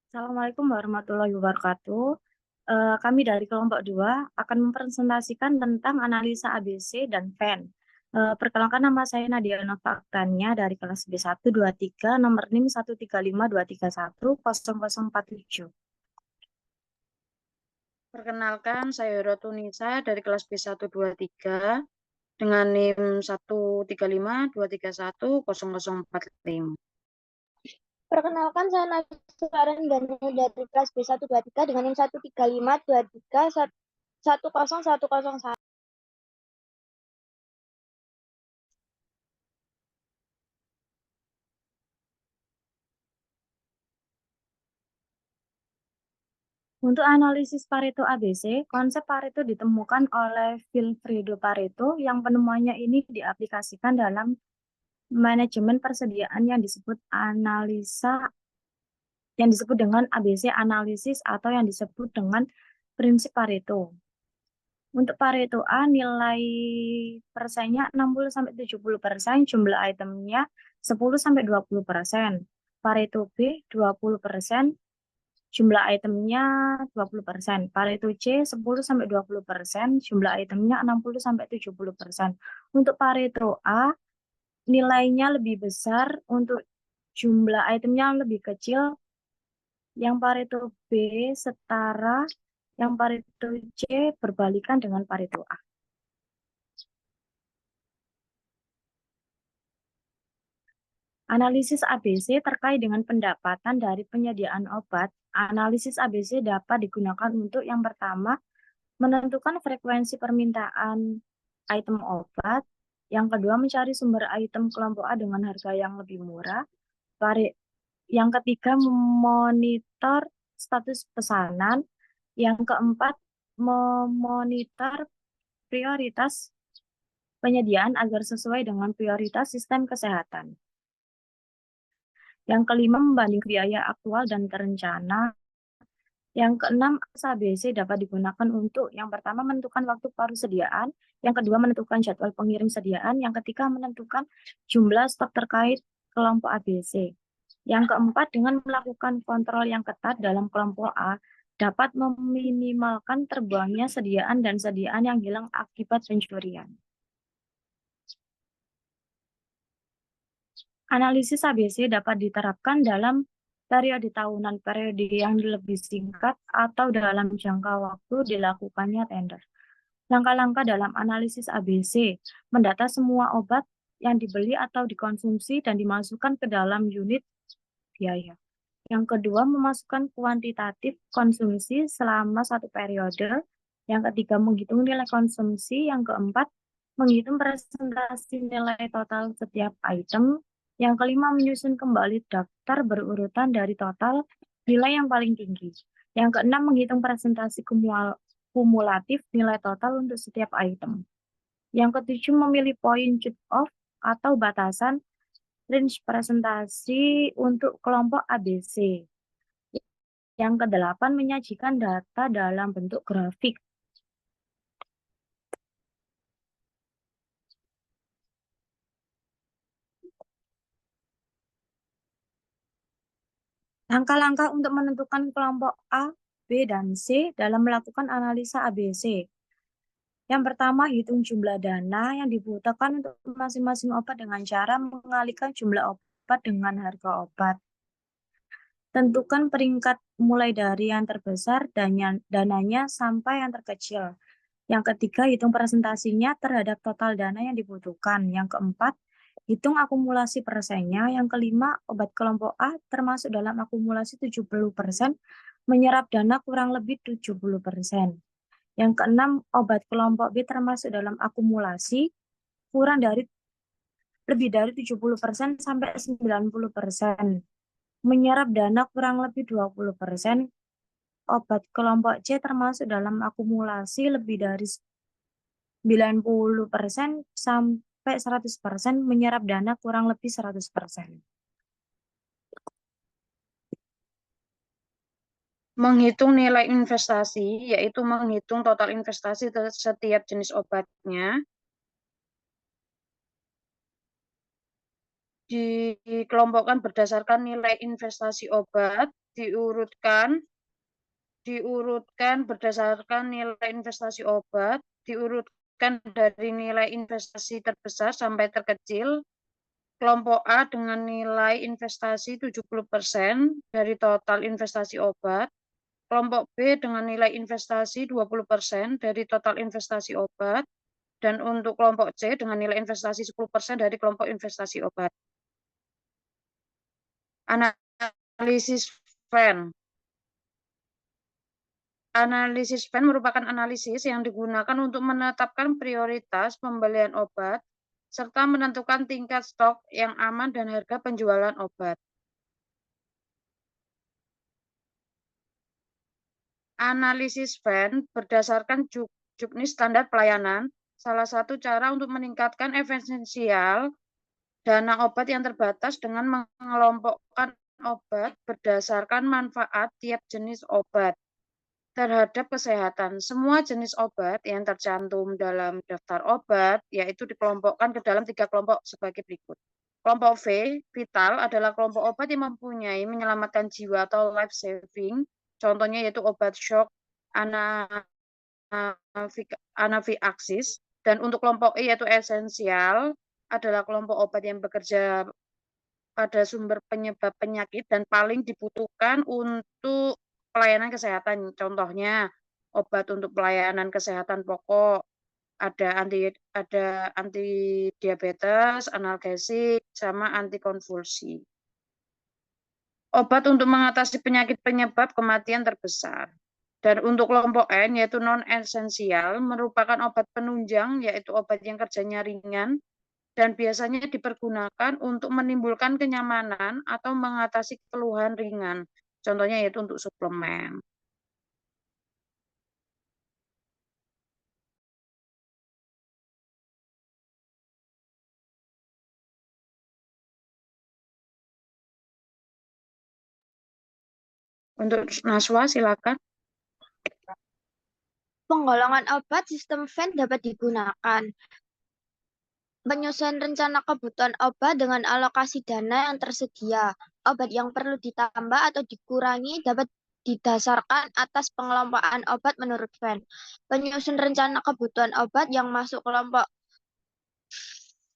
Assalamualaikum warahmatullahi wabarakatuh. Kami dari kelompok 2 akan mempresentasikan tentang analisa ABC dan VAN. Perkenalkan, nama saya Nadia Nova Aktania dari kelas B123, nomor NIM 13523100047. Perkenalkan, saya Rotunisa dari kelas B123 dengan NIM 13523100045. Perkenalkan, saya Nasira Renggani dari kelas B123 dengan NIM 135231001. Untuk analisis Pareto ABC, konsep Pareto ditemukan oleh Vilfredo Pareto yang penemuannya ini diaplikasikan dalam manajemen persediaan yang disebut dengan ABC analisis atau yang disebut dengan prinsip Pareto. Untuk Pareto A, nilai persennya 60-70%, jumlah itemnya 10-20%. Pareto B 20%, jumlah itemnya 20%. Pareto C 10-20%, jumlah itemnya 60-70%. Untuk Pareto A, nilainya lebih besar, untuk jumlah itemnya lebih kecil. Yang Pareto B setara, yang Pareto C berbalikan dengan Pareto A. Analisis ABC terkait dengan pendapatan dari penyediaan obat. Analisis ABC dapat digunakan untuk yang pertama, menentukan frekuensi permintaan item obat. Yang kedua, mencari sumber item kelompok A dengan harga yang lebih murah. Yang ketiga, memonitor status pesanan. Yang keempat, memonitor prioritas penyediaan agar sesuai dengan prioritas sistem kesehatan. Yang kelima, membanding biaya aktual dan terencana. Yang keenam, ABC dapat digunakan untuk yang pertama, menentukan waktu persediaan. Yang kedua, menentukan jadwal pengirim sediaan. Yang ketiga, menentukan jumlah stok terkait kelompok ABC. Yang keempat, dengan melakukan kontrol yang ketat dalam kelompok A, dapat meminimalkan terbuangnya sediaan dan sediaan yang hilang akibat pencurian. Analisis ABC dapat diterapkan dalam periode tahunan, periode yang lebih singkat, atau dalam jangka waktu dilakukannya tender. Langkah-langkah dalam analisis ABC: mendata semua obat yang dibeli atau dikonsumsi dan dimasukkan ke dalam unit biaya. Yang kedua, memasukkan kuantitatif konsumsi selama satu periode. Yang ketiga, menghitung nilai konsumsi. Yang keempat, menghitung presentasi nilai total setiap item. Yang kelima, menyusun kembali daftar berurutan dari total nilai yang paling tinggi. Yang keenam, menghitung presentasi kumulatif nilai total untuk setiap item. Yang ketujuh, memilih poin cut-off atau batasan range presentasi untuk kelompok ABC. Yang kedelapan, menyajikan data dalam bentuk grafik. Langkah-langkah untuk menentukan kelompok A, B, dan C dalam melakukan analisa ABC. Yang pertama, hitung jumlah dana yang dibutuhkan untuk masing-masing obat dengan cara mengalihkan jumlah obat dengan harga obat. Tentukan peringkat mulai dari yang terbesar dananya sampai yang terkecil. Yang ketiga, hitung presentasinya terhadap total dana yang dibutuhkan. Yang keempat, hitung akumulasi persennya. Yang kelima, obat kelompok A termasuk dalam akumulasi 70%, menyerap dana kurang lebih 70%. Yang keenam, obat kelompok B termasuk dalam akumulasi lebih dari 70% sampai 90%. Menyerap dana kurang lebih 20%. Obat kelompok C termasuk dalam akumulasi lebih dari 90% sampai 100%, menyerap dana kurang lebih 100%. Menghitung nilai investasi, yaitu menghitung total investasi setiap jenis obatnya. Dikelompokkan berdasarkan nilai investasi obat diurutkan berdasarkan nilai investasi obat, diurutkan dari nilai investasi terbesar sampai terkecil. Kelompok A dengan nilai investasi 70% dari total investasi obat, kelompok B dengan nilai investasi 20% dari total investasi obat, dan untuk kelompok C dengan nilai investasi 10% dari kelompok investasi obat. Analisis Venn. Analisis Venn merupakan analisis yang digunakan untuk menetapkan prioritas pembelian obat serta menentukan tingkat stok yang aman dan harga penjualan obat. Analisis Venn berdasarkan juknis standar pelayanan, salah satu cara untuk meningkatkan efisiensial dana obat yang terbatas dengan mengelompokkan obat berdasarkan manfaat tiap jenis obat terhadap kesehatan. Semua jenis obat yang tercantum dalam daftar obat yaitu dikelompokkan ke dalam 3 kelompok sebagai berikut. Kelompok V, vital, adalah kelompok obat yang mempunyai menyelamatkan jiwa atau life saving. Contohnya yaitu obat shock, anafilaksis. Dan untuk kelompok E yaitu esensial, adalah kelompok obat yang bekerja pada sumber penyebab penyakit dan paling dibutuhkan untuk pelayanan kesehatan. Contohnya obat untuk pelayanan kesehatan pokok, ada anti diabetes, analgesik, sama antikonvulsi. Obat untuk mengatasi penyakit penyebab kematian terbesar. Dan untuk kelompok N yaitu non-esensial merupakan obat penunjang yaitu obat yang kerjanya ringan dan biasanya dipergunakan untuk menimbulkan kenyamanan atau mengatasi keluhan ringan. Contohnya yaitu untuk suplemen. Untuk Naswa, silakan. Penggolongan obat sistem Venn dapat digunakan. Penyusunan rencana kebutuhan obat dengan alokasi dana yang tersedia. Obat yang perlu ditambah atau dikurangi dapat didasarkan atas pengelompokan obat menurut Venn. Penyusunan rencana kebutuhan obat yang masuk kelompok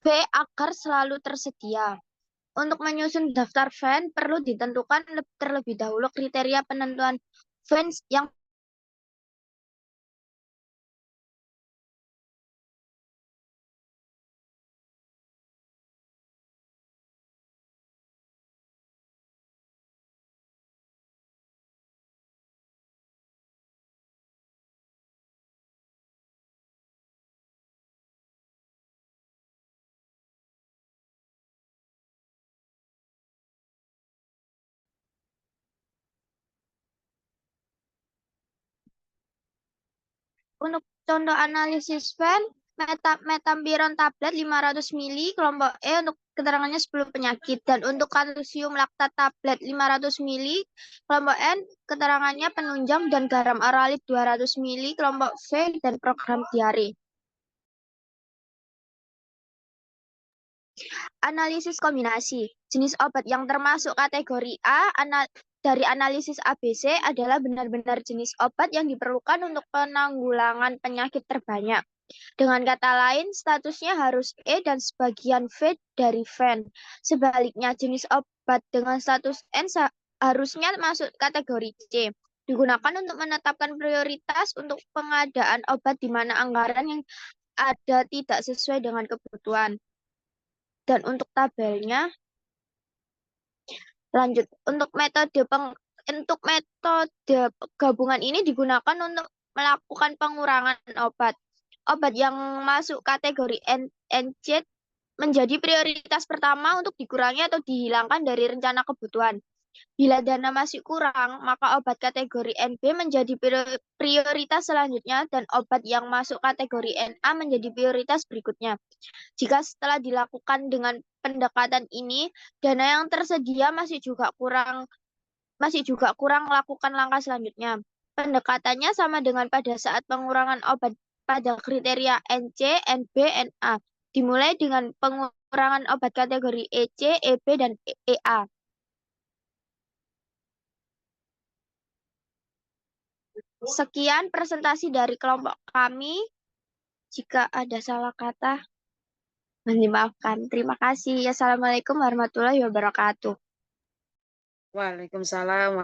B agar selalu tersedia. Untuk menyusun daftar Venn perlu ditentukan terlebih dahulu kriteria penentuan Venn yang Untuk contoh analisis Venn, metampiron tablet 500 ml, kelompok E untuk keterangannya 10 penyakit. Dan untuk kalsium laktat tablet 500 ml, kelompok N keterangannya penunjang dan garam aralit 200 ml, kelompok V dan program diare. Analisis kombinasi. Jenis obat yang termasuk kategori A dari analisis ABC adalah benar-benar jenis obat yang diperlukan untuk penanggulangan penyakit terbanyak. Dengan kata lain, statusnya harus E dan sebagian V dari Venn. Sebaliknya, jenis obat dengan status N harusnya masuk kategori C. Digunakan untuk menetapkan prioritas untuk pengadaan obat di mana anggaran yang ada tidak sesuai dengan kebutuhan. Dan untuk tabelnya, lanjut. Untuk metode gabungan ini digunakan untuk melakukan pengurangan obat. Obat yang masuk kategori NC menjadi prioritas pertama untuk dikurangi atau dihilangkan dari rencana kebutuhan. Bila dana masih kurang, maka obat kategori NB menjadi prioritas selanjutnya dan obat yang masuk kategori NA menjadi prioritas berikutnya. Jika setelah dilakukan dengan pendekatan ini, dana yang tersedia masih juga kurang lakukan langkah selanjutnya. Pendekatannya sama dengan pada saat pengurangan obat pada kriteria NC, NB, NA. Dimulai dengan pengurangan obat kategori EC, EB, dan EA. Sekian presentasi dari kelompok kami. Jika ada salah kata, mohon dimaafkan. Terima kasih. Assalamualaikum warahmatullahi wabarakatuh. Waalaikumsalam